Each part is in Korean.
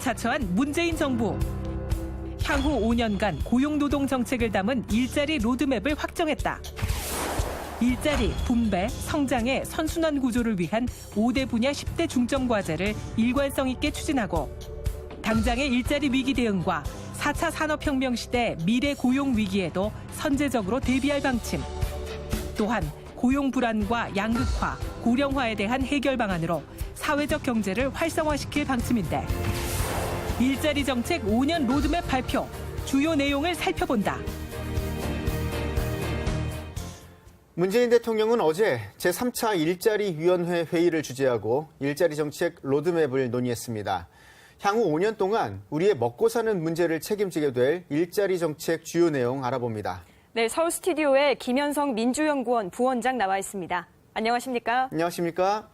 자처한 문재인 정부. 향후 5년간 고용노동 정책을 담은 일자리 로드맵을 확정했다. 일자리, 분배, 성장의 선순환 구조를 위한 5대 분야 10대 중점 과제를 일관성 있게 추진하고 당장의 일자리 위기 대응과 4차 산업혁명 시대 미래 고용 위기에도 선제적으로 대비할 방침. 또한 고용 불안과 양극화, 고령화에 대한 해결 방안으로 사회적 경제를 활성화시킬 방침인데 일자리 정책 5년 로드맵 발표, 주요 내용을 살펴본다. 문재인 대통령은 어제 제3차 일자리위원회 회의를 주재하고 일자리 정책 로드맵을 논의했습니다. 향후 5년 동안 우리의 먹고 사는 문제를 책임지게 될 일자리 정책 주요 내용 알아봅니다. 네, 서울 스튜디오에 김현성 민주연구원 부원장 나와 있습니다. 안녕하십니까? 안녕하십니까?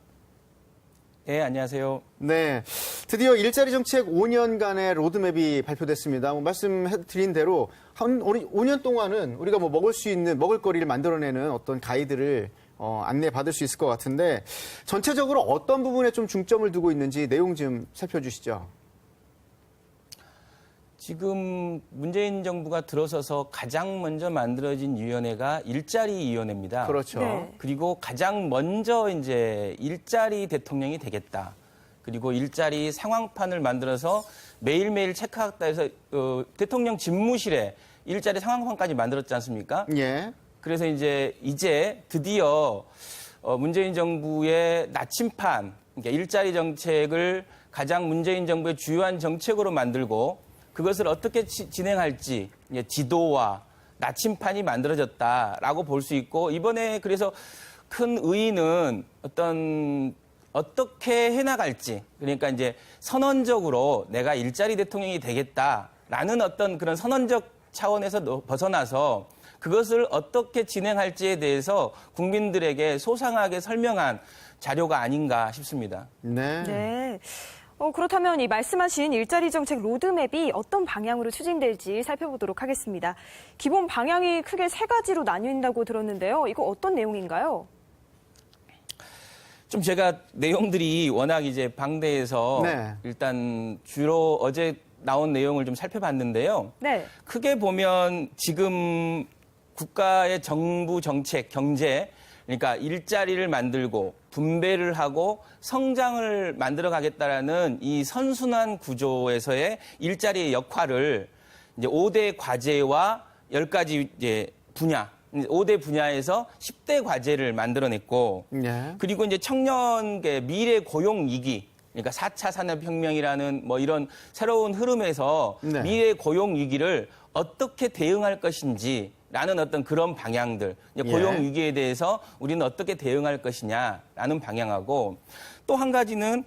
네, 안녕하세요. 네, 드디어 일자리 정책 5년간의 로드맵이 발표됐습니다. 말씀드린 대로 한 5년 동안은 우리가 먹을 수 있는 먹을거리를 만들어내는 어떤 가이드를 안내받을 수 있을 것 같은데 전체적으로 어떤 부분에 좀 중점을 두고 있는지 내용 좀 살펴주시죠. 지금 문재인 정부가 들어서서 가장 먼저 만들어진 위원회가 일자리위원회입니다. 그렇죠. 네. 그리고 가장 먼저 이제 일자리 대통령이 되겠다. 그리고 일자리 상황판을 만들어서 매일매일 체크하겠다 해서 대통령 집무실에 일자리 상황판까지 만들었지 않습니까? 예. 그래서 이제 드디어 문재인 정부의 나침판, 그러니까 일자리 정책을 가장 문재인 정부의 주요한 정책으로 만들고 그것을 어떻게 진행할지 지도와 나침판이 만들어졌다라고 볼 수 있고 이번에 그래서 큰 의의는 어떻게 해나갈지 그러니까 이제 선언적으로 내가 일자리 대통령이 되겠다라는 어떤 그런 선언적 차원에서 벗어나서 그것을 어떻게 진행할지에 대해서 국민들에게 소상하게 설명한 자료가 아닌가 싶습니다. 네. 네. 그렇다면 이 말씀하신 일자리 정책 로드맵이 어떤 방향으로 추진될지 살펴보도록 하겠습니다. 기본 방향이 크게 세 가지로 나뉜다고 들었는데요. 이거 어떤 내용인가요? 좀 제가 내용들이 워낙 이제 방대해서 네. 일단 주로 어제 나온 내용을 좀 살펴봤는데요. 네. 크게 보면 지금 국가의 정부 정책, 경제, 그러니까 일자리를 만들고 분배를 하고 성장을 만들어 가겠다라는 이 선순환 구조에서의 일자리의 역할을 이제 5대 과제와 10가지 이제 분야, 5대 분야에서 10대 과제를 만들어냈고 예. 그리고 이제 청년의 미래 고용 위기 그러니까 4차 산업혁명이라는 뭐 이런 새로운 흐름에서 네. 미래 고용 위기를 어떻게 대응할 것인지라는 어떤 그런 방향들, 고용 위기에 대해서 우리는 어떻게 대응할 것이냐라는 방향하고 또 한 가지는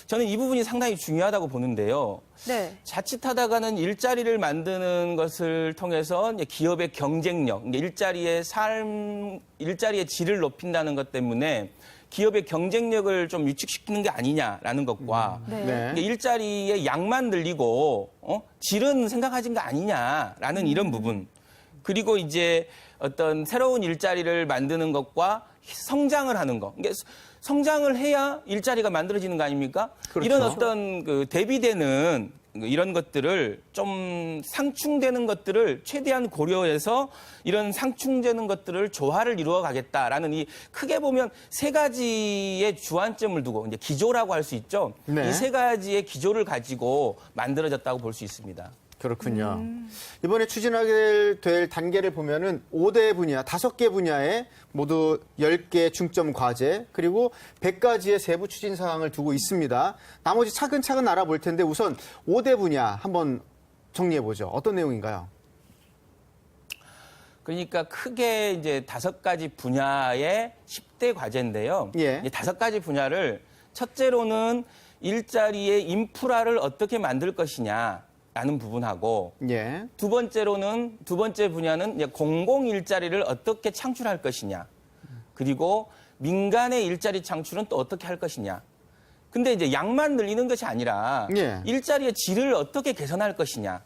저는 이 부분이 상당히 중요하다고 보는데요. 네. 자칫하다가는 일자리를 만드는 것을 통해서 이제 기업의 경쟁력, 일자리의 질을 높인다는 것 때문에 기업의 경쟁력을 좀 위축시키는 게 아니냐라는 것과 네. 일자리의 양만 늘리고 질은 생각하신 거 아니냐라는 이런 부분. 그리고 이제 어떤 새로운 일자리를 만드는 것과 성장을 하는 것. 그러니까 성장을 해야 일자리가 만들어지는 거 아닙니까? 그렇죠. 이런 어떤 대비되는 이런 것들을 좀 상충되는 것들을 최대한 고려해서 이런 상충되는 것들을 조화를 이루어 가겠다라는 이 크게 보면 세 가지의 주안점을 두고 이제 기조라고 할 수 있죠. 네. 이 세 가지의 기조를 가지고 만들어졌다고 볼 수 있습니다. 그렇군요. 이번에 추진하게 될 단계를 보면은 5대 분야, 5개 분야에 모두 10개 중점 과제, 그리고 100가지의 세부 추진 사항을 두고 있습니다. 나머지 차근차근 알아볼 텐데 우선 5대 분야 한번 정리해보죠. 어떤 내용인가요? 그러니까 크게 이제 5가지 분야의 10대 과제인데요. 예. 이 5가지 분야를 첫째로는 일자리의 인프라를 어떻게 만들 것이냐라는 부분하고 예. 두 번째 분야는 이제 공공 일자리를 어떻게 창출할 것이냐. 그리고 민간의 일자리 창출은 또 어떻게 할 것이냐. 근데 이제 양만 늘리는 것이 아니라 예. 일자리의 질을 어떻게 개선할 것이냐.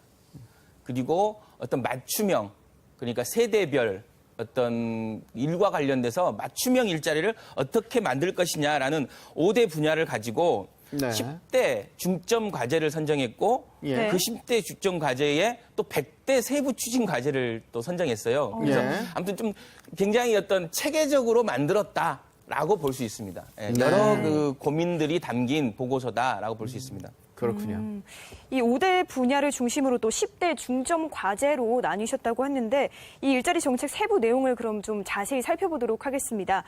그리고 어떤 맞춤형, 그러니까 세대별 어떤 일과 관련돼서 맞춤형 일자리를 어떻게 만들 것이냐라는 5대 분야를 가지고 네. 10대 중점 과제를 선정했고 예. 그 10대 중점 과제에 또 100대 세부 추진 과제를 또 선정했어요. 그래서 예. 아무튼 좀 굉장히 어떤 체계적으로 만들었다라고 볼 수 있습니다. 예, 네. 여러 그 고민들이 담긴 보고서다라고 볼 수 있습니다. 그렇군요. 이 5대 분야를 중심으로 또 10대 중점 과제로 나뉘셨다고 했는데 이 일자리 정책 세부 내용을 그럼 좀 자세히 살펴보도록 하겠습니다.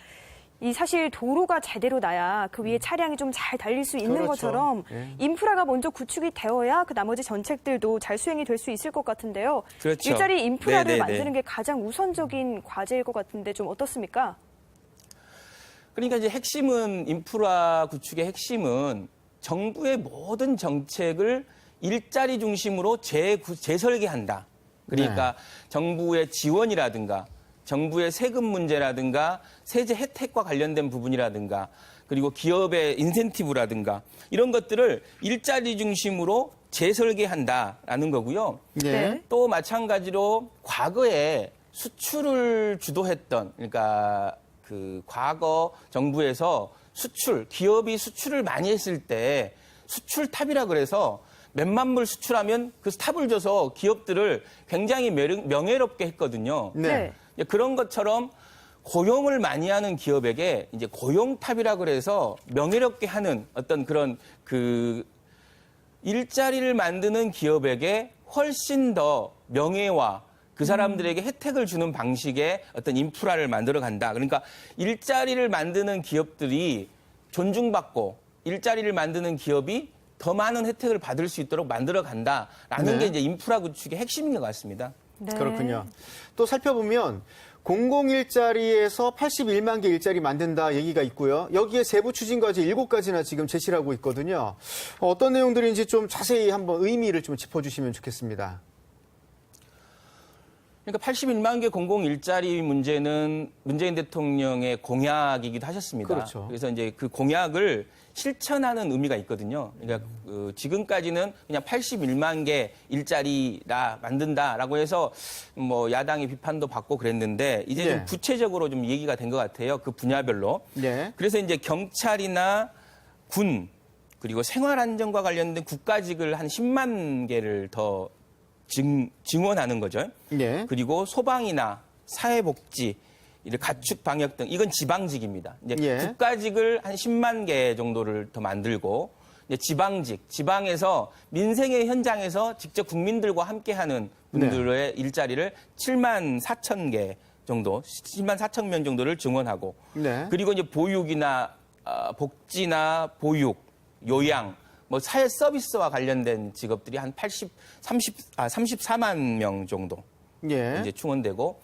이 사실 도로가 제대로 나야 그 위에 차량이 좀 잘 달릴 수 있는 그렇죠. 것처럼 예. 인프라가 먼저 구축이 되어야 그 나머지 정책들도 잘 수행이 될 수 있을 것 같은데요. 그렇죠. 일자리 인프라를 네네네. 만드는 게 가장 우선적인 과제일 것 같은데 좀 어떻습니까? 그러니까 이제 핵심은 인프라 구축의 핵심은 정부의 모든 정책을 일자리 중심으로 재설계한다. 그러니까 정부의 지원이라든가 정부의 세금 문제라든가 세제 혜택과 관련된 부분이라든가 그리고 기업의 인센티브라든가 이런 것들을 일자리 중심으로 재설계한다라는 거고요. 예. 또 마찬가지로 과거에 수출을 주도했던 그러니까 그 과거 정부에서 기업이 수출을 많이 했을 때 수출탑이라 그래서 몇만 불 수출하면 그 탑을 줘서 기업들을 굉장히 명예롭게 했거든요. 네. 그런 것처럼 고용을 많이 하는 기업에게 이제 고용탑이라 그래서 명예롭게 하는 어떤 그런 그 일자리를 만드는 기업에게 훨씬 더 명예와 그 사람들에게 혜택을 주는 방식의 어떤 인프라를 만들어 간다. 그러니까 일자리를 만드는 기업들이 존중받고 일자리를 만드는 기업이 더 많은 혜택을 받을 수 있도록 만들어 간다라는 네. 게 이제 인프라 구축의 핵심인 것 같습니다. 네. 그렇군요. 또 살펴보면 공공일자리에서 81만 개 일자리 만든다 얘기가 있고요. 여기에 세부 추진과제 7가지나 지금 제시를 하고 있거든요. 어떤 내용들인지 좀 자세히 한번 의미를 좀 짚어주시면 좋겠습니다. 그러니까 81만 개 공공 일자리 문제는 문재인 대통령의 공약이기도 하셨습니다. 그렇죠. 그래서 이제 그 공약을 실천하는 의미가 있거든요. 그러니까 지금까지는 그냥 81만 개 일자리라 만든다라고 해서 뭐 야당의 비판도 받고 그랬는데 이제 네. 좀 구체적으로 좀 얘기가 된 것 같아요. 그 분야별로. 네. 그래서 이제 경찰이나 군 그리고 생활안전과 관련된 국가직을 한 10만 개를 더 증원하는 거죠. 네. 그리고 소방이나 사회복지, 가축 방역 등 이건 지방직입니다. 이제 예. 국가직을 한 10만 개 정도를 더 만들고 이제 지방에서 민생의 현장에서 직접 국민들과 함께하는 분들의 일자리를 7만 4천 개 정도, 7만 4천 명 정도를 증원하고 네. 그리고 이제 보육이나 복지나 보육, 요양 뭐 사회 서비스와 관련된 직업들이 한 34만 명 정도 예. 이제 충원되고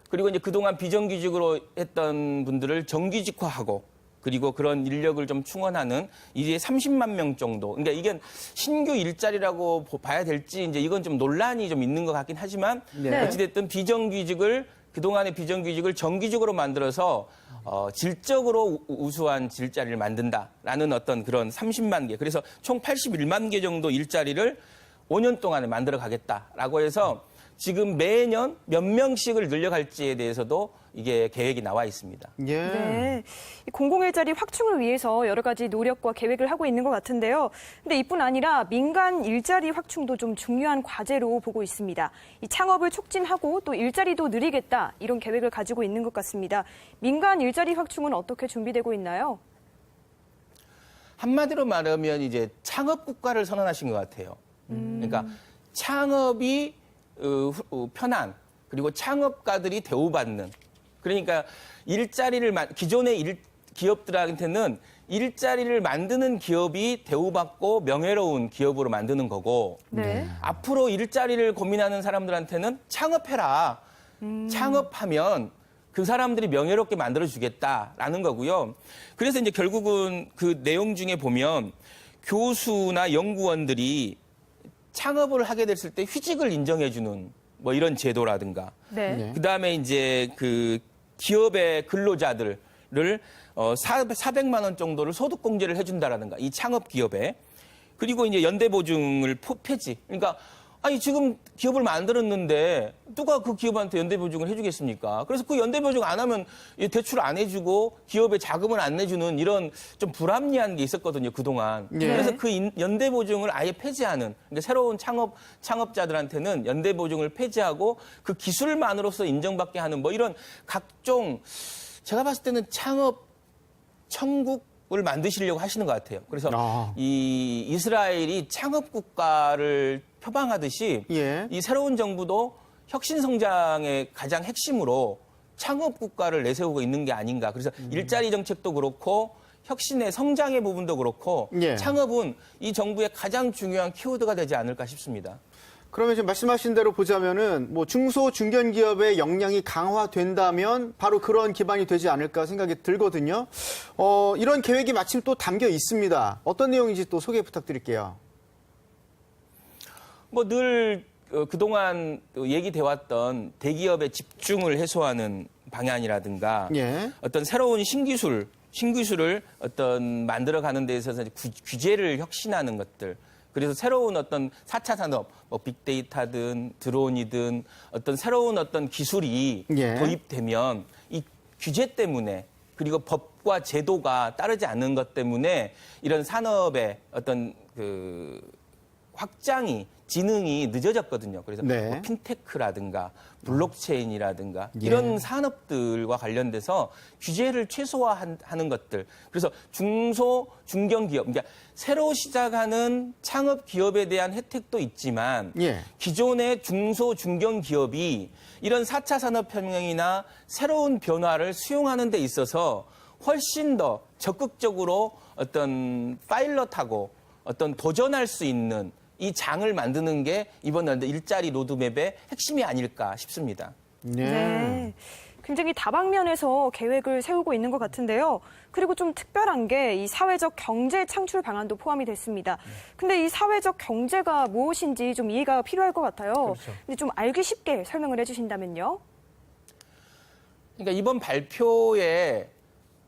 그리고 이제 그동안 비정규직으로 했던 분들을 정규직화하고 그리고 그런 인력을 좀 충원하는 이제 30만 명 정도. 그러니까 이게 신규 일자리라고 봐야 될지 이제 이건 좀 논란이 좀 있는 것 같긴 하지만 네. 어찌됐든 그동안의 비정규직을 정규직으로 만들어서 질적으로 우수한 일자리를 만든다라는 어떤 그런 30만 개. 그래서 총 81만 개 정도 일자리를 5년 동안에 만들어 가겠다라고 해서 지금 매년 몇 명씩을 늘려갈지에 대해서도 이게 계획이 나와 있습니다. 예. 네. 이 공공일자리 확충을 위해서 여러 가지 노력과 계획을 하고 있는 것 같은데요. 근데 이뿐 아니라 민간 일자리 확충도 좀 중요한 과제로 보고 있습니다. 이 창업을 촉진하고 또 일자리도 늘리겠다 이런 계획을 가지고 있는 것 같습니다. 민간 일자리 확충은 어떻게 준비되고 있나요? 한마디로 말하면 이제 창업 국가를 선언하신 것 같아요. 그러니까 창업이 편한 그리고 창업가들이 대우받는 그러니까 기존의 기업들한테는 일자리를 만드는 기업이 대우받고 명예로운 기업으로 만드는 거고 네. 앞으로 일자리를 고민하는 사람들한테는 창업해라. 창업하면 그 사람들이 명예롭게 만들어주겠다라는 거고요. 그래서 이제 결국은 그 내용 중에 보면 교수나 연구원들이 창업을 하게 됐을 때 휴직을 인정해주는 뭐 이런 제도라든가 네. 네. 그다음에 이제 그 기업의 근로자들을 400만 원 정도를 소득 공제를 해준다라든가 이 창업 기업에 그리고 이제 연대 보증을 폐지. 그러니까 아니 지금 기업을 만들었는데 누가 그 기업한테 연대보증을 해주겠습니까? 그래서 그 연대보증 안 하면 대출 안 해주고 기업에 자금을 안 내주는 이런 좀 불합리한 게 있었거든요, 그동안. 예. 그래서 그 연대보증을 아예 폐지하는, 그러니까 새로운 창업자들한테는 연대보증을 폐지하고 그 기술만으로서 인정받게 하는 뭐 이런 각종, 제가 봤을 때는 창업 천국을 만드시려고 하시는 것 같아요. 그래서 이 이스라엘이 창업 국가를 표방하듯이 예. 이 새로운 정부도 혁신 성장의 가장 핵심으로 창업 국가를 내세우고 있는 게 아닌가. 그래서 일자리 정책도 그렇고 혁신의 성장의 부분도 그렇고 예. 창업은 이 정부의 가장 중요한 키워드가 되지 않을까 싶습니다. 그러면 지금 말씀하신 대로 보자면은 뭐 중소 중견 기업의 역량이 강화된다면 바로 그런 기반이 되지 않을까 생각이 들거든요. 이런 계획이 마침 또 담겨 있습니다. 어떤 내용인지 또 소개 부탁드릴게요. 뭐 늘 그동안 얘기돼 왔던 대기업의 집중을 해소하는 방안이라든가 예. 어떤 새로운 신기술을 어떤 만들어가는 데 있어서 규제를 혁신하는 것들. 그래서 새로운 어떤 4차 산업, 뭐 빅데이터든 드론이든 어떤 새로운 어떤 기술이 예. 도입되면 이 규제 때문에 그리고 법과 제도가 따르지 않는 것 때문에 이런 산업의 어떤 그 확장이 지능이 늦어졌거든요. 그래서 네. 뭐 핀테크라든가 블록체인이라든가 예. 이런 산업들과 관련돼서 규제를 최소화하는 것들. 그래서 중소 중견 기업, 그러니까 새로 시작하는 창업 기업에 대한 혜택도 있지만 예. 기존의 중소 중견 기업이 이런 4차 산업혁명이나 새로운 변화를 수용하는 데 있어서 훨씬 더 적극적으로 어떤 파일럿하고 어떤 도전할 수 있는 이 장을 만드는 게 이번 일자리 로드맵의 핵심이 아닐까 싶습니다. 네. 굉장히 다방면에서 계획을 세우고 있는 것 같은데요. 그리고 좀 특별한 게 이 사회적 경제 창출 방안도 포함이 됐습니다. 근데 이 사회적 경제가 무엇인지 좀 이해가 필요할 것 같아요. 그렇죠. 근데 좀 알기 쉽게 설명을 해주신다면요. 그러니까 이번 발표에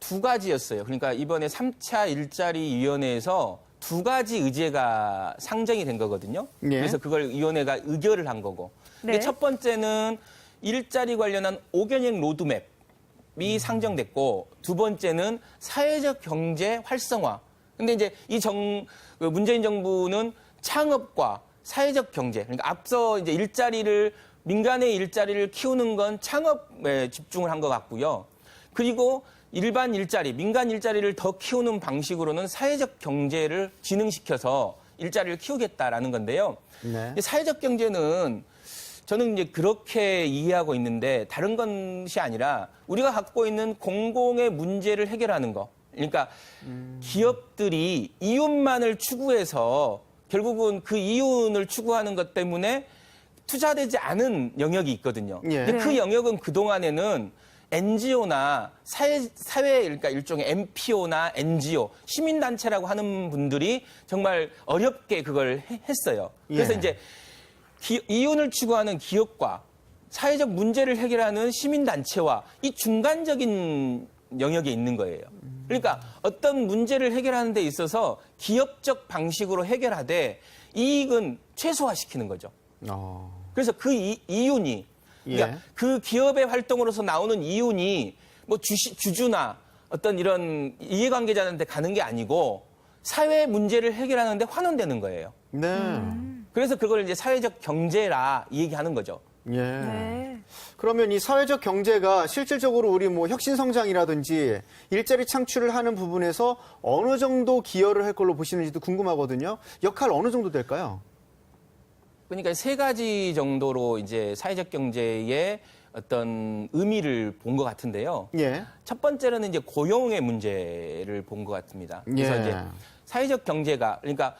두 가지였어요. 그러니까 이번에 3차 일자리위원회에서 두 가지 의제가 상정이 된 거거든요. 예. 그래서 그걸 위원회가 의결을 한 거고. 근데 네. 첫 번째는 일자리 관련한 5개년 로드맵이 상정됐고, 두 번째는 사회적 경제 활성화. 근데 이제 그 문재인 정부는 창업과 사회적 경제, 그러니까 앞서 이제 민간의 일자리를 키우는 건 창업에 집중을 한 것 같고요. 그리고 일반 일자리, 민간 일자리를 더 키우는 방식으로는 사회적 경제를 진흥시켜서 일자리를 키우겠다라는 건데요. 네. 사회적 경제는 저는 이제 그렇게 이해하고 있는데 다른 것이 아니라 우리가 갖고 있는 공공의 문제를 해결하는 거. 그러니까 기업들이 이윤만을 추구해서 결국은 그 이윤을 추구하는 것 때문에 투자되지 않은 영역이 있거든요. 예. 근데 그 네. 영역은 그동안에는 NGO나 사회, 그러니까 일종의 NPO나 NGO, 시민단체라고 하는 분들이 정말 어렵게 그걸 했어요. 그래서 예. 이제 이윤을 추구하는 기업과 사회적 문제를 해결하는 시민단체와 이 중간적인 영역에 있는 거예요. 그러니까 어떤 문제를 해결하는 데 있어서 기업적 방식으로 해결하되 이익은 최소화시키는 거죠. 그래서 그 이윤이, 그러니까 예. 그 기업의 활동으로서 나오는 이윤이 뭐 주주나 어떤 이런 이해관계자한테 가는 게 아니고 사회 문제를 해결하는데 환원되는 거예요. 네. 그래서 그걸 이제 사회적 경제라 얘기하는 거죠. 예. 네. 그러면 이 사회적 경제가 실질적으로 우리 뭐 혁신 성장이라든지 일자리 창출을 하는 부분에서 어느 정도 기여를 할 걸로 보시는지도 궁금하거든요. 역할 어느 정도 될까요? 그러니까 세 가지 정도로 이제 사회적 경제의 어떤 의미를 본 것 같은데요. 예. 첫 번째로는 이제 고용의 문제를 본 것 같습니다. 그래서 예. 이제 사회적 경제가, 그러니까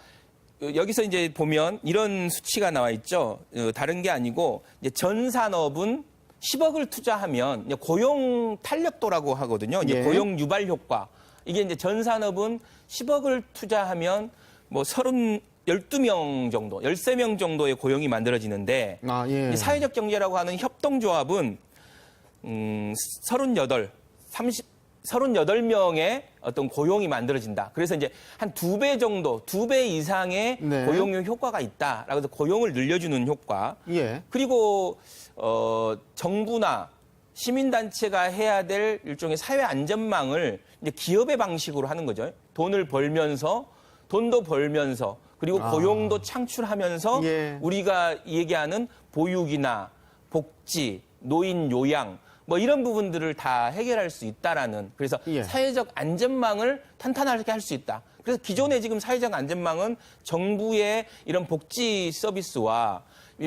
여기서 이제 보면 이런 수치가 나와 있죠. 다른 게 아니고 이제 전 산업은 10억을 투자하면 이제 고용 탄력도라고 하거든요. 이제 예. 고용 유발 효과. 이게 이제 전 산업은 10억을 투자하면 뭐 12명 정도, 13명 정도의 고용이 만들어지는데 예. 이 사회적 경제라고 하는 협동조합은 38, 38명의 어떤 고용이 만들어진다. 그래서 이제 한 2배 정도, 2배 이상의 네. 고용 효과가 있다라고 해서 고용을 늘려주는 효과. 예. 그리고 정부나 시민단체가 해야 될 일종의 사회 안전망을 이제 기업의 방식으로 하는 거죠. 돈도 벌면서 그리고 고용도 창출하면서 예. 우리가 얘기하는 보육이나 복지, 노인 요양 뭐 이런 부분들을 다 해결할 수 있다라는 그래서 예. 사회적 안전망을 탄탄하게 할 수 있다. 그래서 기존의 지금 사회적 안전망은 정부의 이런 복지 서비스와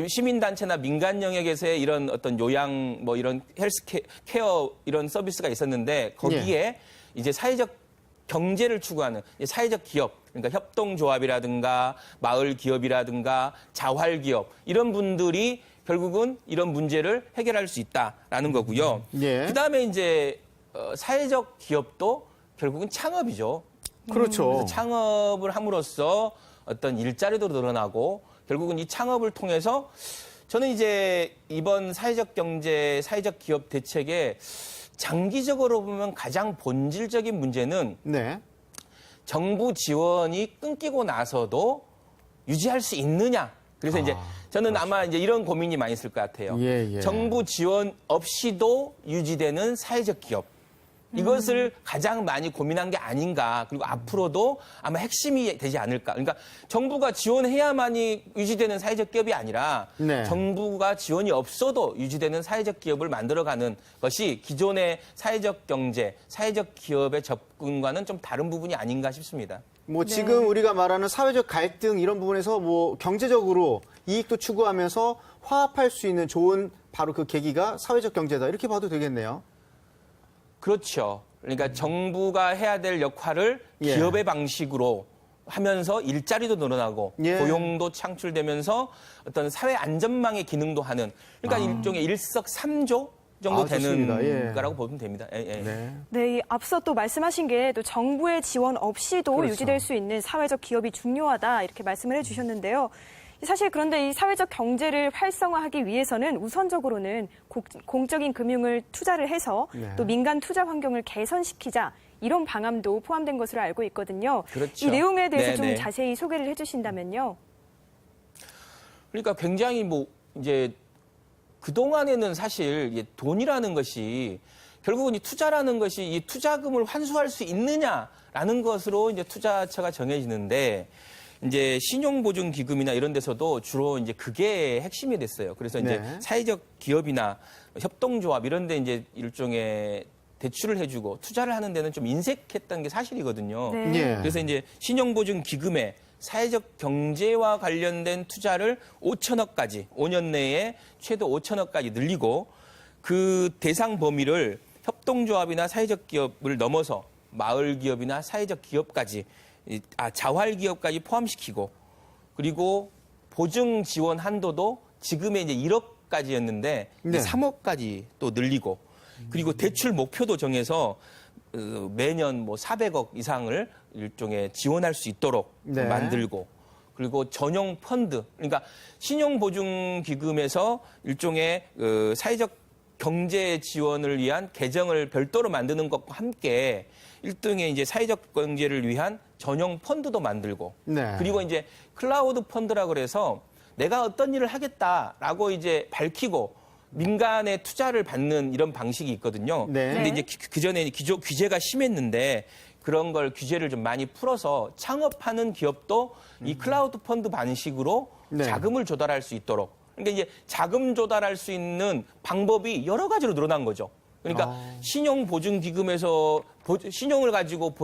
시민단체나 민간 영역에서의 이런 어떤 요양, 뭐 이런 헬스케어 이런 서비스가 있었는데 거기에 이제 사회적 경제를 추구하는 사회적 기업, 그러니까 협동조합이라든가 마을 기업이라든가 자활기업 이런 분들이 결국은 이런 문제를 해결할 수 있다라는 거고요. 예. 그다음에 이제 사회적 기업도 결국은 창업이죠. 그렇죠. 그래서 창업을 함으로써 어떤 일자리도 늘어나고 결국은 이 창업을 통해서 저는 이제 이번 사회적 경제, 사회적 기업 대책의 장기적으로 보면 가장 본질적인 문제는 네. 정부 지원이 끊기고 나서도 유지할 수 있느냐. 그래서 이제 저는 아마 이제 이런 고민이 많이 있을 것 같아요. 예, 예. 정부 지원 없이도 유지되는 사회적 기업. 이것을 가장 많이 고민한 게 아닌가. 그리고 앞으로도 아마 핵심이 되지 않을까. 그러니까 정부가 지원해야만이 유지되는 사회적 기업이 아니라 네. 정부가 지원이 없어도 유지되는 사회적 기업을 만들어가는 것이 기존의 사회적 경제, 사회적 기업의 접근과는 좀 다른 부분이 아닌가 싶습니다. 뭐 지금 우리가 말하는 사회적 갈등 이런 부분에서 뭐 경제적으로 이익도 추구하면서 화합할 수 있는 좋은 바로 그 계기가 사회적 경제다. 이렇게 봐도 되겠네요. 그렇죠. 그러니까 정부가 해야 될 역할을 예. 기업의 방식으로 하면서 일자리도 늘어나고 예. 고용도 창출되면서 어떤 사회 안전망의 기능도 하는 그러니까 일종의 일석삼조 정도 좋습니다. 되는 예. 거라고 보면 됩니다. 예, 예. 네. 네, 이 앞서 또 말씀하신 게 또 정부의 지원 없이도 그렇죠. 유지될 수 있는 사회적 기업이 중요하다 이렇게 말씀을 해주셨는데요. 사실 그런데 이 사회적 경제를 활성화하기 위해서는 우선적으로는 공적인 금융을 투자를 해서 네. 또 민간 투자 환경을 개선시키자 이런 방안도 포함된 것으로 알고 있거든요. 그렇죠. 이 내용에 대해서 좀 네네. 자세히 소개를 해주신다면요. 그러니까 굉장히 뭐 이제 그동안에는 사실 이게 돈이라는 것이 결국은 이 투자라는 것이 이 투자금을 환수할 수 있느냐라는 것으로 이제 투자처가 정해지는데 이제 신용보증기금이나 이런 데서도 주로 이제 그게 핵심이 됐어요. 그래서 이제 네. 사회적 기업이나 협동조합 이런 데 이제 일종의 대출을 해주고 투자를 하는 데는 좀 인색했던 게 사실이거든요. 네. 예. 그래서 이제 신용보증기금에 사회적 경제와 관련된 투자를 5천억까지 5년 내에 최대 5천억까지 늘리고 그 대상 범위를 협동조합이나 사회적 기업을 넘어서 마을 기업이나 사회적 기업까지 자활 기업까지 포함시키고 그리고 보증 지원 한도도 지금의 이제 1억까지였는데 네. 3억까지 또 늘리고 그리고 대출 목표도 정해서 매년 뭐 400억 이상을 일종의 지원할 수 있도록 네. 만들고 그리고 전용 펀드 그러니까 신용보증기금에서 일종의 사회적 경제 지원을 위한 계정을 별도로 만드는 것과 함께 일종의 이제 사회적 경제를 위한 전용 펀드도 만들고 네. 그리고 이제 클라우드 펀드라고 그래서 내가 어떤 일을 하겠다라고 이제 밝히고 민간의 투자를 받는 이런 방식이 있거든요. 네. 근데 이제 그전에 규제가 심했는데 그런 걸 규제를 좀 많이 풀어서 창업하는 기업도 이 클라우드 펀드 방식으로 네. 자금을 조달할 수 있도록. 그러니까 이제 자금 조달할 수 있는 방법이 여러 가지로 늘어난 거죠. 그러니까 신용보증기금에서 신용을 가지고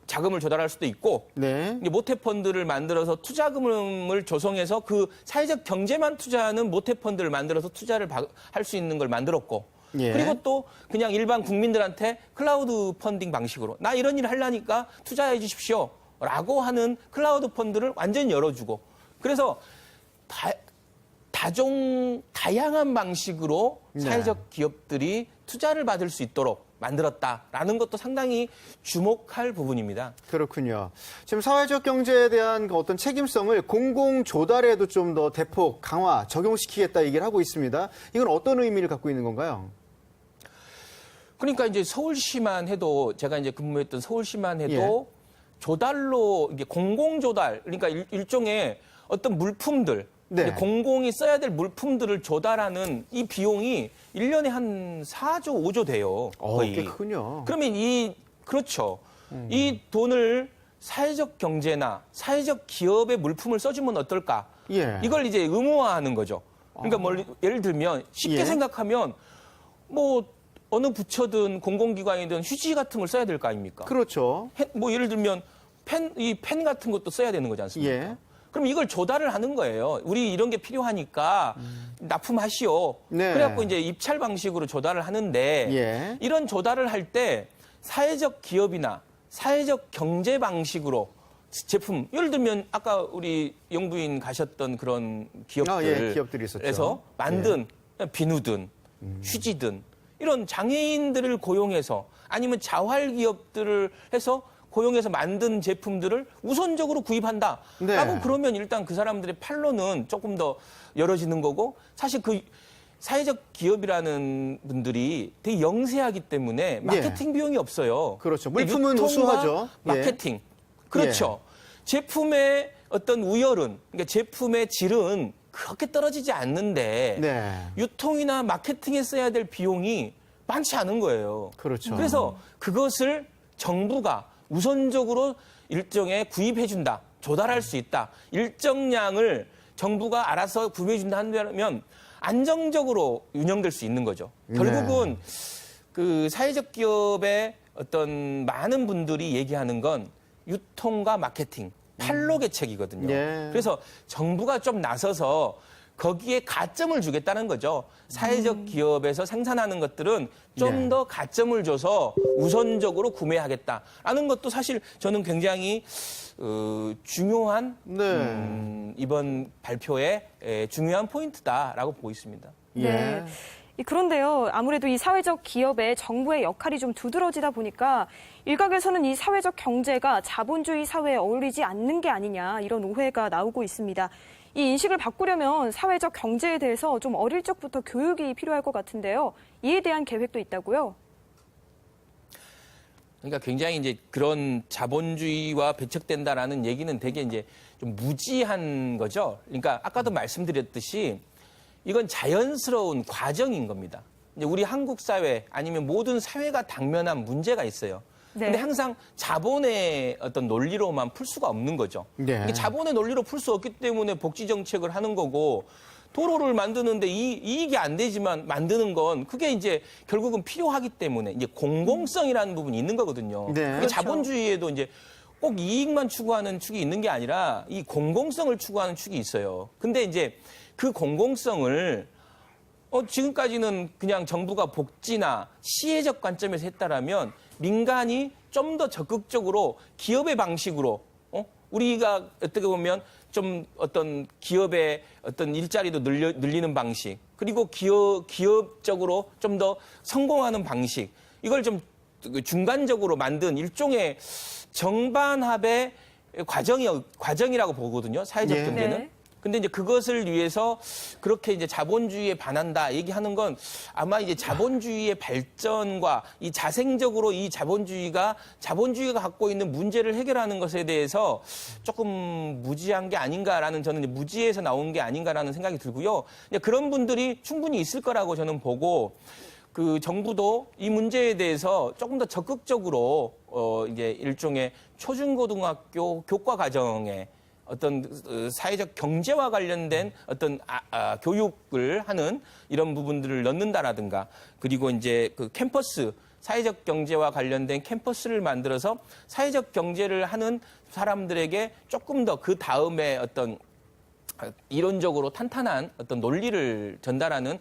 자금을 조달할 수도 있고 네. 이제 모태펀드를 만들어서 투자금을 조성해서 그 사회적 경제만 투자하는 모태펀드를 만들어서 투자를 할 수 있는 걸 만들었고 예. 그리고 또 그냥 일반 국민들한테 클라우드 펀딩 방식으로 나 이런 일 하려니까 투자해 주십시오 라고 하는 클라우드 펀드를 완전히 열어주고 그래서 다양한 방식으로 네. 사회적 기업들이 투자를 받을 수 있도록 만들었다라는 것도 상당히 주목할 부분입니다. 그렇군요. 지금 사회적 경제에 대한 그 어떤 책임성을 공공 조달에도 좀 더 대폭 강화, 적용시키겠다 얘기를 하고 있습니다. 이건 어떤 의미를 갖고 있는 건가요? 그러니까 이제 서울시만 해도 제가 이제 근무했던 서울시만 해도 조달로 이게 공공 조달 그러니까 일종의 어떤 물품들 네. 이제 공공이 써야 될 물품들을 조달하는 이 비용이 1년에 한 4조, 5조 돼요. 거의. 꽤 크군요. 그러면 그렇죠. 이 돈을 사회적 경제나 사회적 기업의 물품을 써주면 어떨까? 예. 이걸 이제 의무화하는 거죠. 그러니까 예를 들면 쉽게 예. 생각하면 뭐 어느 부처든 공공기관이든 휴지 같은 걸 써야 될 거 아닙니까? 그렇죠. 뭐 예를 들면 펜 같은 것도 써야 되는 거지 않습니까? 예. 그럼 이걸 조달을 하는 거예요. 우리 이런 게 필요하니까 납품하시오. 네. 그래갖고 이제 입찰 방식으로 조달을 하는데 예. 이런 조달을 할 때 사회적 기업이나 사회적 경제 방식으로 제품 예를 들면 아까 우리 영부인 가셨던 그런 기업들 기업들이 있었죠. 에서 만든 비누든 휴지든 이런 장애인들을 고용해서 아니면 자활 기업들을 해서 고용해서 만든 제품들을 우선적으로 구입한다라고 네. 그러면 일단 그 사람들의 판로는 조금 더 열어지는 거고 사실 그 사회적 기업이라는 분들이 되게 영세하기 때문에 마케팅 비용이 없어요. 그렇죠. 물품은 유통과 우수하죠. 예. 마케팅. 그렇죠. 제품의 어떤 우열은 그러니까 제품의 질은 그렇게 떨어지지 않는데 네. 유통이나 마케팅에 써야 될 비용이 많지 않은 거예요. 그렇죠. 그래서 그것을 정부가 우선적으로 일정에 구입해준다, 조달할 수 있다. 일정량을 정부가 알아서 구매해준다 한다면 안정적으로 운영될 수 있는 거죠. 결국은 그 사회적 기업의 어떤 많은 분들이 얘기하는 건 유통과 마케팅, 판로 개척이거든요. 예. 그래서 정부가 좀 나서서 거기에 가점을 주겠다는 거죠. 사회적 기업에서 생산하는 것들은 좀 네. 더 가점을 줘서 우선적으로 구매하겠다라는 것도 사실 저는 굉장히 중요한 네. 이번 발표의 중요한 포인트다라고 보고 있습니다. 예. 네. 그런데요, 아무래도 이 사회적 기업에 정부의 역할이 좀 두드러지다 보니까 일각에서는 이 사회적 경제가 자본주의 사회에 어울리지 않는 게 아니냐 이런 오해가 나오고 있습니다. 이 인식을 바꾸려면 사회적 경제에 대해서 좀 어릴 적부터 교육이 필요할 것 같은데요. 이에 대한 계획도 있다고요? 그러니까 굉장히 이제 그런 자본주의와 배척된다라는 얘기는 되게 이제 좀 무지한 거죠. 그러니까 아까도 말씀드렸듯이 이건 자연스러운 과정인 겁니다. 이제 우리 한국 사회 아니면 모든 사회가 당면한 문제가 있어요. 네. 근데 항상 자본의 어떤 논리로만 풀 수가 없는 거죠. 네. 이게 자본의 논리로 풀 수 없기 때문에 복지 정책을 하는 거고 도로를 만드는데 이익이 안 되지만 만드는 건 그게 이제 결국은 필요하기 때문에 이제 공공성이라는 부분이 있는 거거든요. 네. 이게 그렇죠. 자본주의에도 이제 꼭 이익만 추구하는 축이 있는 게 아니라 이 공공성을 추구하는 축이 있어요. 근데 이제 그 공공성을 지금까지는 그냥 정부가 복지나 시혜적 관점에서 했다라면 민간이 좀 더 적극적으로 기업의 방식으로 우리가 어떻게 보면 좀 어떤 기업의 어떤 일자리도 늘리는 방식 그리고 기업적으로 좀 더 성공하는 방식 이걸 좀 중간적으로 만든 일종의 정반합의 과정이라고 보거든요. 사회적 예. 경제는. 네. 근데 이제 그것을 위해서 그렇게 이제 자본주의에 반한다 얘기하는 건 아마 이제 자본주의의 발전과 이 자생적으로 이 자본주의가 갖고 있는 문제를 해결하는 것에 대해서 조금 무지한 게 아닌가라는 저는 이제 무지에서 나온 게 아닌가라는 생각이 들고요. 이제 그런 분들이 충분히 있을 거라고 저는 보고 그 정부도 이 문제에 대해서 조금 더 적극적으로 이제 일종의 초중고등학교 교과 과정에 어떤 사회적 경제와 관련된 어떤 교육을 하는 이런 부분들을 넣는다라든가 그리고 이제 그 캠퍼스 사회적 경제와 관련된 캠퍼스를 만들어서 사회적 경제를 하는 사람들에게 조금 더 그 다음에 어떤 이론적으로 탄탄한 어떤 논리를 전달하는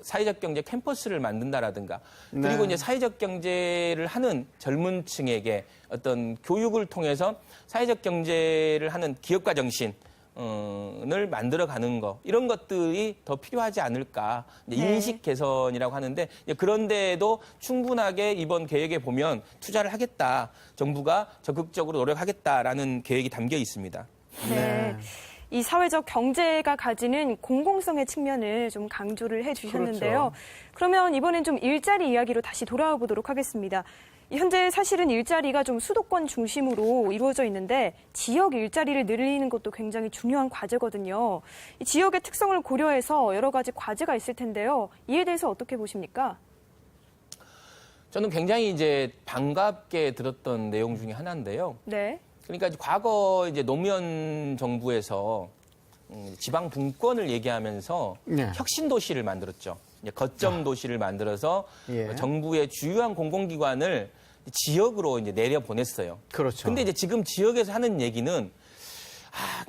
사회적 경제 캠퍼스를 만든다라든가 그리고 네. 이제 사회적 경제를 하는 젊은 층에게 어떤 교육을 통해서 사회적 경제를 하는 기업가 정신 을 만들어가는 거 이런 것들이 더 필요하지 않을까 이제 네. 인식 개선이라고 하는데 이제 그런데도 충분하게 이번 계획에 보면 투자를 하겠다 정부가 적극적으로 노력하겠다라는 계획이 담겨 있습니다. 네. 이 사회적 경제가 가지는 공공성의 측면을 좀 강조를 해주셨는데요. 그렇죠. 그러면 이번엔 좀 일자리 이야기로 다시 돌아와 보도록 하겠습니다. 현재 사실은 일자리가 좀 수도권 중심으로 이루어져 있는데 지역 일자리를 늘리는 것도 굉장히 중요한 과제거든요. 이 지역의 특성을 고려해서 여러 가지 과제가 있을 텐데요. 이에 대해서 어떻게 보십니까? 저는 굉장히 이제 반갑게 들었던 내용 중에 하나인데요. 네. 그러니까 과거 이제 노무현 정부에서 지방 분권을 얘기하면서 네. 혁신 도시를 만들었죠. 이제 거점 도시를 만들어서 예. 정부의 주요한 공공기관을 지역으로 이제 내려 보냈어요. 그렇죠. 근데 이제 지금 지역에서 하는 얘기는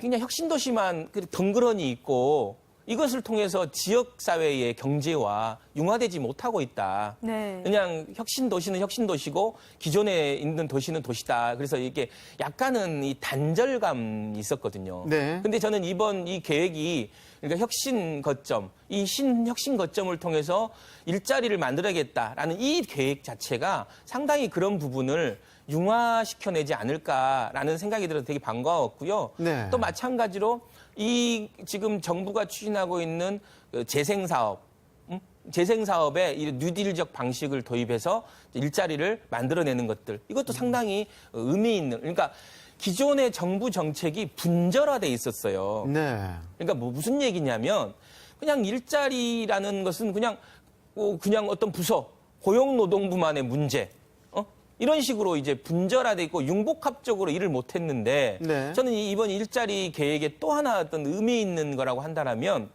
그냥 혁신 도시만 덩그러니 있고 이것을 통해서 지역 사회의 경제와 융화되지 못하고 있다. 네. 그냥 혁신 도시는 혁신 도시고 기존에 있는 도시는 도시다. 그래서 이게 약간은 이 단절감이 있었거든요. 네. 근데 저는 이번 이 계획이 그러니까 혁신 거점, 이 신혁신 거점을 통해서 일자리를 만들어야겠다라는 이 계획 자체가 상당히 그런 부분을 융화시켜내지 않을까라는 생각이 들어서 되게 반가웠고요. 네. 또 마찬가지로 이 지금 정부가 추진하고 있는 재생사업, 재생사업에 이 뉴딜적 방식을 도입해서 일자리를 만들어내는 것들, 이것도 상당히 의미 있는, 그러니까 기존의 정부 정책이 분절화돼 있었어요. 네. 그러니까 뭐 무슨 얘기냐면 그냥 일자리라는 것은 그냥 어떤 부서, 고용노동부만의 문제, 이런 식으로 이제 분절화돼 있고 융복합적으로 일을 못했는데 네. 저는 이번 일자리 계획에 또 하나 어떤 의미 있는 거라고 한다면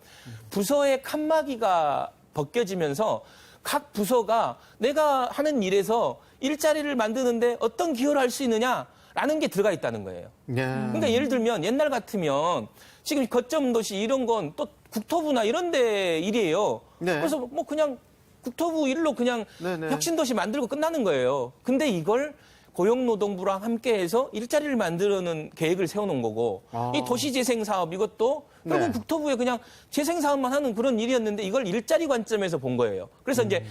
부서의 칸막이가 벗겨지면서 각 부서가 내가 하는 일에서 일자리를 만드는데 어떤 기여를 할 수 있느냐라는 게 들어가 있다는 거예요. 네. 그러니까 예를 들면 옛날 같으면 지금 거점 도시 이런 건 또 국토부나 이런 데 일이에요. 네. 그래서 뭐 그냥 국토부 일로 그냥 네네. 혁신도시 만들고 끝나는 거예요. 근데 이걸 고용노동부랑 함께해서 일자리를 만드는 계획을 세워놓은 거고 이 도시재생사업 이것도 결국 네. 국토부에 그냥 재생사업만 하는 그런 일이었는데 이걸 일자리 관점에서 본 거예요. 그래서 이제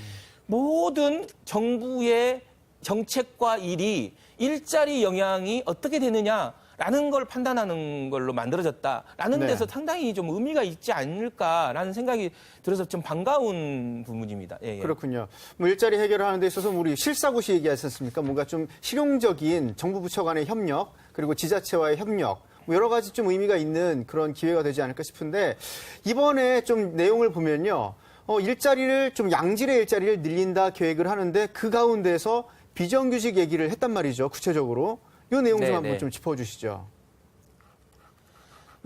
모든 정부의 정책과 일이 일자리 영향이 어떻게 되느냐라는 걸 판단하는 걸로 만들어졌다라는 네. 데서 상당히 좀 의미가 있지 않을까라는 생각이 들어서 좀 반가운 부분입니다. 예, 예. 그렇군요. 뭐 일자리 해결하는 데 있어서 우리 실사고시 얘기하지 않습니까? 뭔가 좀 실용적인 정부 부처 간의 협력, 그리고 지자체와의 협력, 뭐 여러 가지 좀 의미가 있는 그런 기회가 되지 않을까 싶은데 이번에 좀 내용을 보면요. 일자리를 좀 양질의 일자리를 늘린다 계획을 하는데 그 가운데서 비정규직 얘기를 했단 말이죠. 구체적으로. 이 내용 좀 네, 한번 네. 좀 짚어주시죠.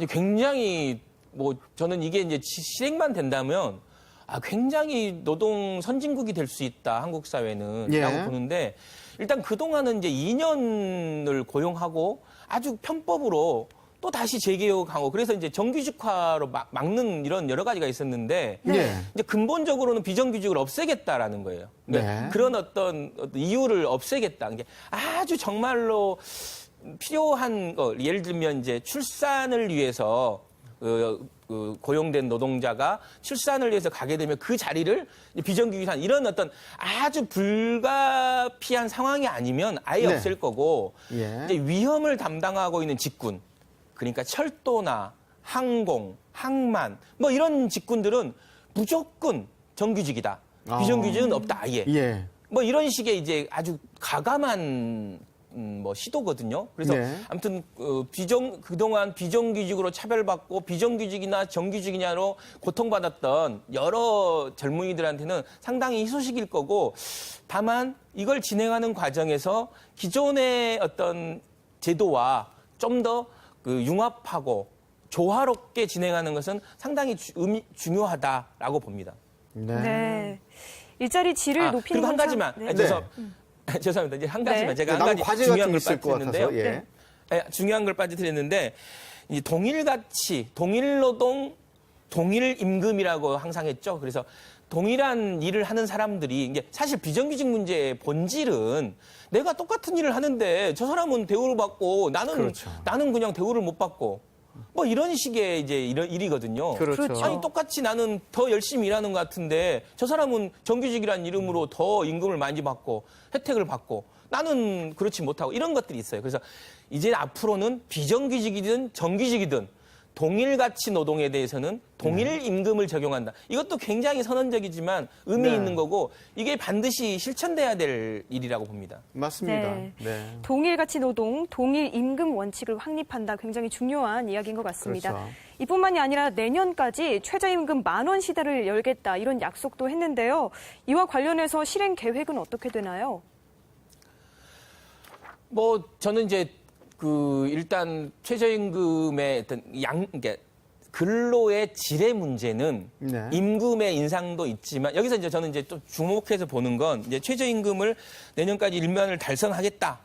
굉장히 뭐 저는 이게 이제 실행만 된다면 굉장히 노동 선진국이 될 수 있다 한국 사회는 예. 라고 보는데 일단 그동안은 이제 2년을 고용하고 아주 편법으로 또 다시 재개혁하고 그래서 이제 정규직화로 막는 이런 여러 가지가 있었는데 네. 이제 근본적으로는 비정규직을 없애겠다라는 거예요. 그러니까 네. 그런 어떤 이유를 없애겠다. 이게 아주 정말로 필요한 거 예를 들면 이제 출산을 위해서 고용된 노동자가 출산을 위해서 가게 되면 그 자리를 비정규직한 이런 어떤 아주 불가피한 상황이 아니면 아예 네. 없앨 거고 예. 이제 위험을 담당하고 있는 직군 그러니까 철도나 항공, 항만 뭐 이런 직군들은 무조건 정규직이다. 비정규직은 없다 아예. 예. 뭐 이런 식의 이제 아주 가감한 뭐 시도거든요. 그래서 네. 아무튼 그동안 비정규직으로 차별받고 비정규직이나 정규직이냐로 고통받았던 여러 젊은이들한테는 상당히 희소식일 거고 다만 이걸 진행하는 과정에서 기존의 어떤 제도와 좀 더 융합하고 조화롭게 진행하는 것은 상당히 중요하다라고 봅니다. 네. 네. 일자리 질을 높이는 그리고 한 건 가지만 참- 네. 죄송합니다. 이제 한 가지만 네. 제가 한 남은 가지 과제가 중요한 좀 걸 있을 것 빠뜨렸는데요. 같아서. 예. 네, 중요한 걸 빠뜨렸는데 이제 동일가치, 동일노동, 동일임금이라고 항상 했죠. 그래서 동일한 일을 하는 사람들이 이게 사실 비정규직 문제의 본질은 내가 똑같은 일을 하는데 저 사람은 대우를 받고 그렇죠. 나는 그냥 대우를 못 받고 뭐 이런 식의 이제 이런 일이거든요. 그렇죠. 아니 똑같이 나는 더 열심히 일하는 것 같은데 저 사람은 정규직이라는 이름으로 더 임금을 많이 받고 혜택을 받고 나는 그렇지 못하고 이런 것들이 있어요. 그래서 이제 앞으로는 비정규직이든 정규직이든 동일 가치 노동에 대해서는 동일 임금을 적용한다. 이것도 굉장히 선언적이지만 의미 네. 있는 거고 이게 반드시 실천돼야 될 일이라고 봅니다. 맞습니다. 네. 네. 동일 가치 노동, 동일 임금 원칙을 확립한다. 굉장히 중요한 이야기인 것 같습니다. 그렇죠. 이뿐만이 아니라 내년까지 최저임금 10,000원 시대를 열겠다. 이런 약속도 했는데요. 이와 관련해서 실행 계획은 어떻게 되나요? 뭐 저는 이제 일단 최저임금의 어떤 그러니까 근로의 질의 문제는 네. 임금의 인상도 있지만 여기서 이제 저는 이제 또 주목해서 보는 건 이제 최저임금을 내년까지 1만을 달성하겠다.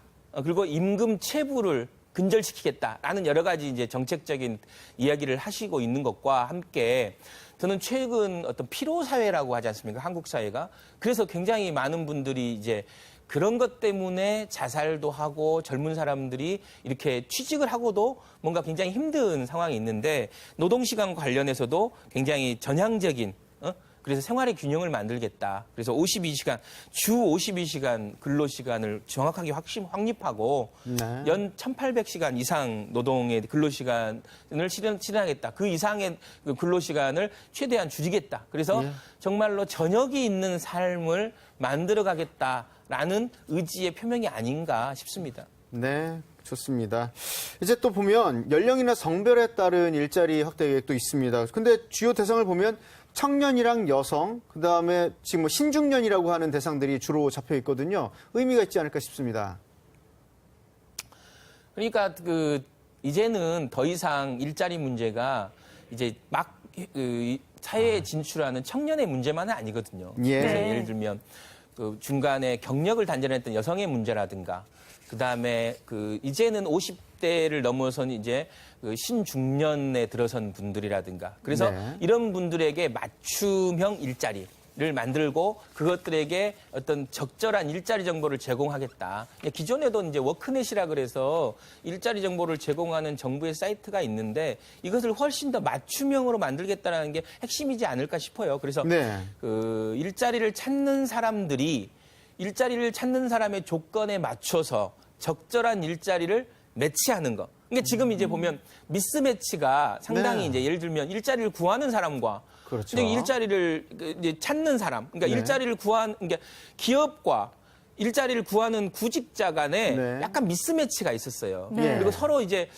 그리고 임금 체불을 근절시키겠다라는 여러 가지 이제 정책적인 이야기를 하시고 있는 것과 함께 저는 최근 어떤 피로 사회라고 하지 않습니까? 한국 사회가. 그래서 굉장히 많은 분들이 이제 그런 것 때문에 자살도 하고 젊은 사람들이 이렇게 취직을 하고도 뭔가 굉장히 힘든 상황이 있는데 노동시간 관련해서도 굉장히 전향적인 그래서 생활의 균형을 만들겠다. 그래서 52시간, 주 52시간 근로시간을 정확하게 확립하고 네. 연 1,800시간 이상 노동의 근로시간을 실현하겠다. 그 이상의 근로시간을 최대한 줄이겠다. 그래서 예. 정말로 저녁이 있는 삶을 만들어가겠다라는 의지의 표명이 아닌가 싶습니다. 네, 좋습니다. 이제 또 보면 연령이나 성별에 따른 일자리 확대 계획도 있습니다. 근데 주요 대상을 보면 청년이랑 여성, 그다음에 지금 뭐 신중년이라고 하는 대상들이 주로 잡혀 있거든요. 의미가 있지 않을까 싶습니다. 그러니까 이제는 더 이상 일자리 문제가 이제 막 사회에 진출하는 청년의 문제만은 아니거든요. 예. 그래서 네. 예를 들면 중간에 경력을 단절했던 여성의 문제라든가 그다음에 이제는 50대를 넘어선 이제 신중년에 들어선 분들이라든가 그래서 네. 이런 분들에게 맞춤형 일자리를 만들고 그것들에게 어떤 적절한 일자리 정보를 제공하겠다. 기존에도 이제 워크넷이라 그래서 일자리 정보를 제공하는 정부의 사이트가 있는데 이것을 훨씬 더 맞춤형으로 만들겠다는 게 핵심이지 않을까 싶어요. 그래서 네. 일자리를 찾는 사람들이 일자리를 찾는 사람의 조건에 맞춰서 적절한 일자리를 매치하는 거. 그러니까 지금 이제 보면 미스매치가 상당히 네. 이제 예를 들면 일자리를 구하는 사람과 그렇죠. 근데 일자리를 이제 찾는 사람, 그러니까 네. 일자리를 그러니까 기업과 일자리를 구하는 구직자 간에 네. 약간 미스매치가 있었어요. 네. 그리고 서로 이제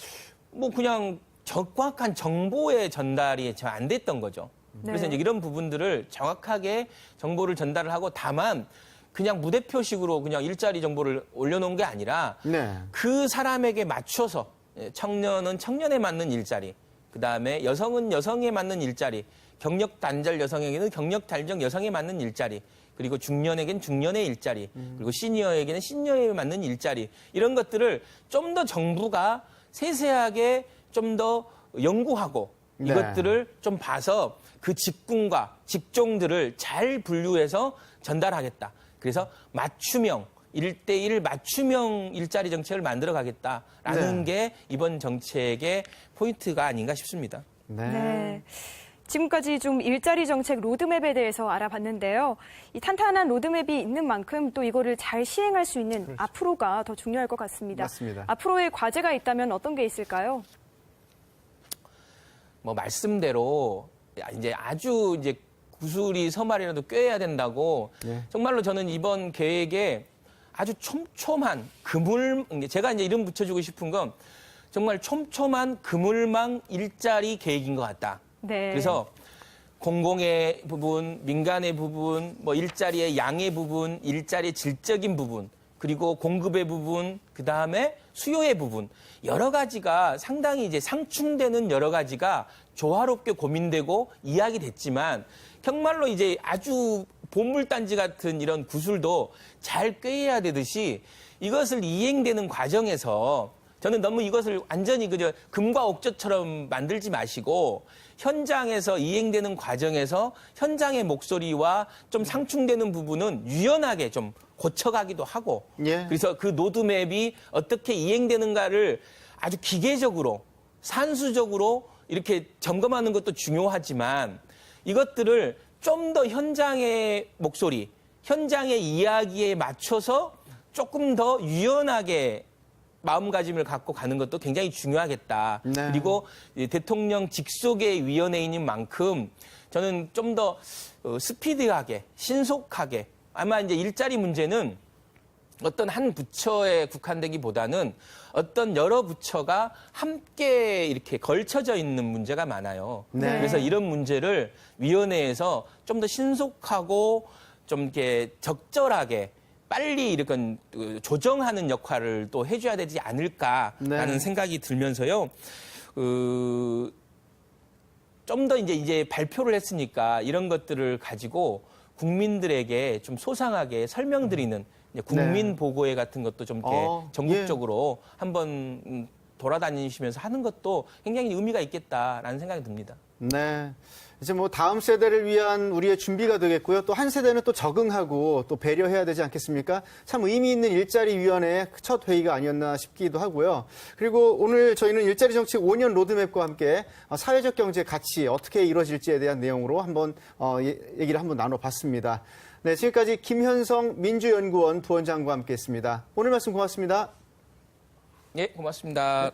뭐 그냥 정확한 정보의 전달이 잘 안 됐던 거죠. 그래서 네. 이제 이런 부분들을 정확하게 정보를 전달을 하고 다만 그냥 무대표식으로 그냥 일자리 정보를 올려놓은 게 아니라 네. 그 사람에게 맞춰서 청년은 청년에 맞는 일자리, 그다음에 여성은 여성에 맞는 일자리, 경력 단절 여성에게는 경력 단절 여성에 맞는 일자리, 그리고 중년에게는 중년의 일자리, 그리고 시니어에게는 시니어에 맞는 일자리 이런 것들을 좀 더 정부가 세세하게 좀 더 연구하고 네. 이것들을 좀 봐서 그 직군과 직종들을 잘 분류해서 전달하겠다. 그래서 맞춤형 1대1 맞춤형 일자리 정책을 만들어 가겠다라는 네. 게 이번 정책의 포인트가 아닌가 싶습니다. 네. 네. 지금까지 좀 일자리 정책 로드맵에 대해서 알아봤는데요. 이 탄탄한 로드맵이 있는 만큼 또 이거를 잘 시행할 수 있는 앞으로가 더 중요할 것 같습니다. 맞습니다. 앞으로의 과제가 있다면 어떤 게 있을까요? 뭐 말씀대로 이제 아주 이제 구슬이 서말이라도 꿰야 된다고 네. 정말로 저는 이번 계획에 아주 촘촘한 제가 이제 이름 붙여주고 싶은 건 정말 촘촘한 그물망 일자리 계획인 것 같다. 네. 그래서 공공의 부분, 민간의 부분, 뭐 일자리의 양의 부분, 일자리의 질적인 부분, 그리고 공급의 부분, 그 다음에 수요의 부분 여러 가지가 상당히 이제 상충되는 여러 가지가 조화롭게 고민되고 이야기됐지만 정말로 이제 아주 보물단지 같은 이런 구슬도 잘 꿰야 되듯이 이것을 이행되는 과정에서 저는 너무 이것을 완전히 그저 금과 옥조처럼 만들지 마시고 현장에서 이행되는 과정에서 현장의 목소리와 좀 상충되는 부분은 유연하게 좀 고쳐가기도 하고 예. 그래서 그 로드맵이 어떻게 이행되는가를 아주 기계적으로 산수적으로 이렇게 점검하는 것도 중요하지만 이것들을 좀 더 현장의 목소리, 현장의 이야기에 맞춰서 조금 더 유연하게 마음가짐을 갖고 가는 것도 굉장히 중요하겠다. 네. 그리고 이 대통령 직속의 위원회인 만큼 저는 좀 더 스피디하게, 신속하게 아마 이제 일자리 문제는 어떤 한 부처에 국한되기보다는 어떤 여러 부처가 함께 이렇게 걸쳐져 있는 문제가 많아요. 네. 그래서 이런 문제를 위원회에서 좀 더 신속하고 좀 이렇게 적절하게 빨리 이렇게 조정하는 역할을 또 해줘야 되지 않을까라는 네. 생각이 들면서요. 좀 더 이제 발표를 했으니까 이런 것들을 가지고 국민들에게 좀 소상하게 설명드리는 이제 국민 보고회 같은 것도 좀 이렇게 전국적으로 한번 돌아다니시면서 하는 것도 굉장히 의미가 있겠다라는 생각이 듭니다. 네. 이제 뭐 다음 세대를 위한 우리의 준비가 되겠고요. 또 한 세대는 또 적응하고 또 배려해야 되지 않겠습니까? 참 의미 있는 일자리위원회의 첫 회의가 아니었나 싶기도 하고요. 그리고 오늘 저희는 일자리 정책 5년 로드맵과 함께 사회적 경제 가치 어떻게 이루어질지에 대한 내용으로 한번 얘기를 한번 나눠봤습니다. 네, 지금까지 김현성 민주연구원 부원장과 함께했습니다. 오늘 말씀 고맙습니다. 예, 고맙습니다.